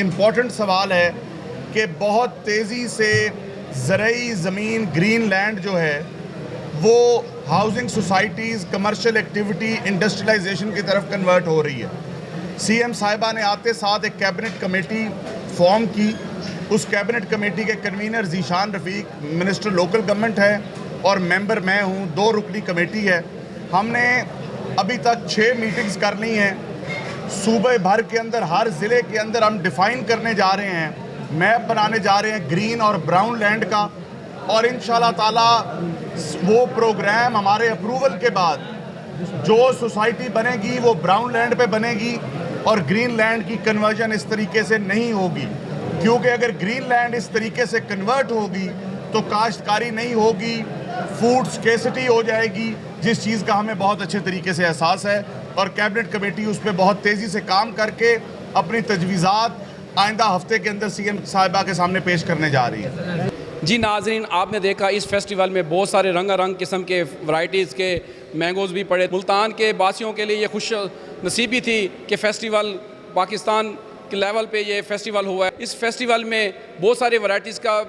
Important सवाल है कि बहुत तेज़ी से ज़रई ज़मीन ग्रीन लैंड जो है वो housing societies, commercial activity, industrialisation की तरफ कन्वर्ट हो रही है। सीएम साहिबा ने आते साथ एक कैबिनेट कमेटी फॉर्म की। उस कैबिनेट कमेटी के कन्वीनर ज़ीशान रफ़ीक मिनिस्टर लोकल गवर्नमेंट है और मेंबर मैं हूँ। 2 रुकनी कमेटी है। हमने अभी तक 6 मीटिंग्स कर ली हैं। सूबे भर के अंदर हर ज़िले के अंदर हम डिफ़ाइन करने जा रहे हैं, मैप बनाने जा रहे हैं ग्रीन और ब्राउन लैंड का, और इंशाल्लाह ताला वो प्रोग्राम हमारे अप्रूवल के बाद जो सोसाइटी बनेगी वो ब्राउन लैंड पे बनेगी और ग्रीन लैंड की कन्वर्जन इस तरीके से नहीं होगी, क्योंकि अगर ग्रीन लैंड इस तरीके से कन्वर्ट होगी तो काश्तकारी नहीं होगी, फूड स्केसिटी हो जाएगी, जिस चीज़ का हमें बहुत अच्छे तरीके से एहसास है। और कैबिनेट कमेटी उस पर बहुत तेज़ी से काम करके अपनी तजवीज़ात आइंदा हफ्ते के अंदर सीएम साहिबा के सामने पेश करने जा रही है। जी नाज़रीन, आपने देखा इस फेस्टिवल में बहुत सारे रंगारंग किस्म के वैराइटीज़ के मैंगोज़ भी पड़े। मुल्तान के बासियों के लिए ये खुश नसीबी थी कि फ़ेस्टिवल पाकिस्तान के लेवल पे ये फ़ेस्टिवल हुआ है। इस फेस्टिवल में बहुत सारे वैराइटीज़ का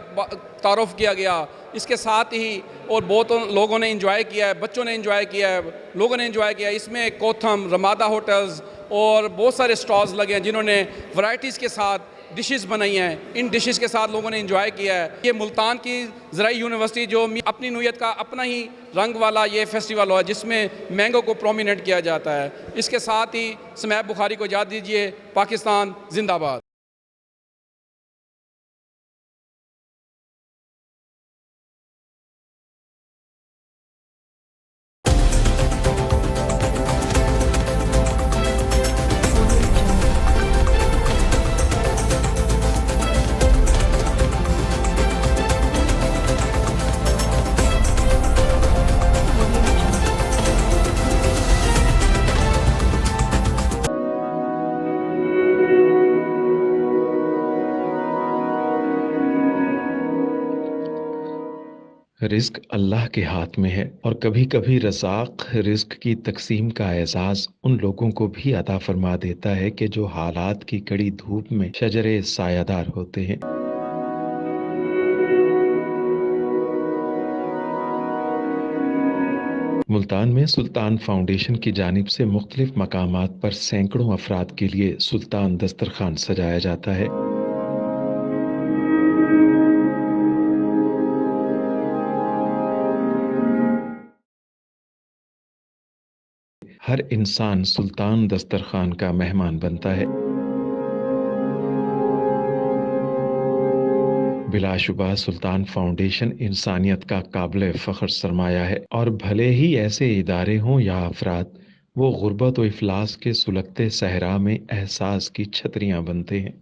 तारुफ़ किया गया। इसके साथ ही और बहुत लोगों ने इंजॉय किया है, बच्चों ने इंजॉय किया है, लोगों ने इंजॉय किया है। इसमें कोथम, रमादा होटल्स और बहुत सारे स्टॉल्स लगे हैं जिन्होंने वैराइटीज़ के साथ डिशेस बनाई हैं। इन डिशेस के साथ लोगों ने एंजॉय किया है। ये मुल्तान की ज़राई यूनिवर्सिटी जो अपनी नोयत का अपना ही रंग वाला ये फेस्टिवल है जिसमें मैंगो को प्रोमिनेंट किया जाता है। इसके साथ ही समैब बुखारी को इजाज़त दीजिए। पाकिस्तान जिंदाबाद। रिस्क अल्लाह के हाथ में है और कभी कभी रज़ाक रिस्क की तकसीम का एहसास उन लोगों को भी अता फरमा देता है कि जो हालात की कड़ी धूप में शजरे सायादार होते हैं। मुल्तान में सुल्तान फाउंडेशन की जानिब से मुख्तलिफ मकामात पर सैकड़ों अफराद के लिए सुल्तान दस्तरखान सजाया जाता है। हर इंसान सुल्तान दस्तरखान का मेहमान बनता है। बिलाशुबा सुल्तान फाउंडेशन इंसानियत का काबिल फ़ख्र सरमाया है और भले ही ऐसे इदारे हों या अफराद, वो गुर्बत व इफलास के सुलगते सहरा में एहसास की छतरियाँ बनते हैं।